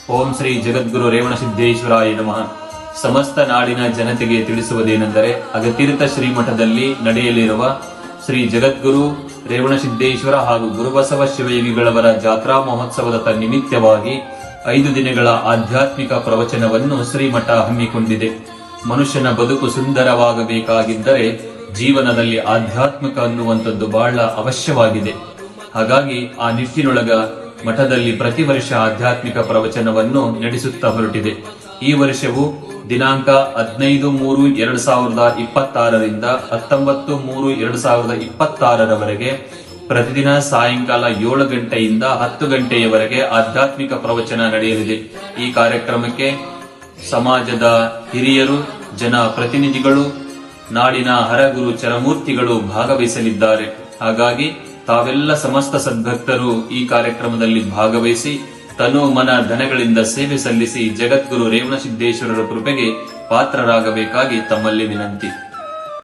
ಓಂ ಶ್ರೀ ಜಗದ್ಗುರು ರೇವಣಸಿದ್ದೇಶ್ವರಾಯ ನಮಃ. ಸಮಸ್ತ ನಾಡಿನ ಜನತೆಗೆ ತಿಳಿಸುವುದೇನೆಂದರೆ, ಅಗತೀರ್ಥ ಶ್ರೀಮಠದಲ್ಲಿ ನಡೆಯಲಿರುವ ಶ್ರೀ ಜಗದ್ಗುರು ರೇವಣಸಿದ್ದೇಶ್ವರ ಹಾಗೂ ಗುರುಬಸವ ಶಿವಯೋಗಿಗಳವರ ಜಾತ್ರಾ ಮಹೋತ್ಸವದ ನಿಮಿತ್ತವಾಗಿ 5 ದಿನಗಳ ಆಧ್ಯಾತ್ಮಿಕ ಪ್ರವಚನವನ್ನು ಶ್ರೀಮಠ ಹಮ್ಮಿಕೊಂಡಿದೆ. ಮನುಷ್ಯನ ಬದುಕು ಸುಂದರವಾಗಬೇಕಾಗಿದ್ದರೆ ಜೀವನದಲ್ಲಿ ಆಧ್ಯಾತ್ಮಿಕ ಅನ್ನುವಂಥದ್ದು ಬಹಳ ಅವಶ್ಯವಾಗಿದೆ. ಹಾಗಾಗಿ ಆ ನಿಟ್ಟಿನೊಳಗ ಮಠದಲ್ಲಿ ಪ್ರತಿ ವರ್ಷ ಆಧ್ಯಾತ್ಮಿಕ ಪ್ರವಚನವನ್ನು ನಡೆಸುತ್ತಾ ಹೊರಟಿದೆ. ಈ ವರ್ಷವು ದಿನಾಂಕ 15/3/2026 ರಿಂದ 19/3/2026 ಪ್ರತಿದಿನ ಸಾಯಂಕಾಲ 7 ಗಂಟೆಯಿಂದ 10 ಗಂಟೆಯವರೆಗೆ ಆಧ್ಯಾತ್ಮಿಕ ಪ್ರವಚನ ನಡೆಯಲಿದೆ. ಈ ಕಾರ್ಯಕ್ರಮಕ್ಕೆ ಸಮಾಜದ ಹಿರಿಯರು, ಜನ ಪ್ರತಿನಿಧಿಗಳು, ನಾಡಿನ ಹರಗುರು ಚರಮೂರ್ತಿಗಳು ಭಾಗವಹಿಸಲಿದ್ದಾರೆ. ಹಾಗಾಗಿ ತಾವೆಲ್ಲ ಸಮಸ್ತ ಸದ್ಭಕ್ತರು ಈ ಕಾರ್ಯಕ್ರಮದಲ್ಲಿ ಭಾಗವಹಿಸಿ ತನು ಮನ ಧನಗಳಿಂದ ಸೇವೆ ಸಲ್ಲಿಸಿ ಜಗದ್ಗುರು ರೇವಣಸಿದ್ದೇಶ್ವರರ ಕೃಪೆಗೆ ಪಾತ್ರರಾಗಬೇಕಾಗಿ ತಮ್ಮಲ್ಲಿ ವಿನಂತಿ.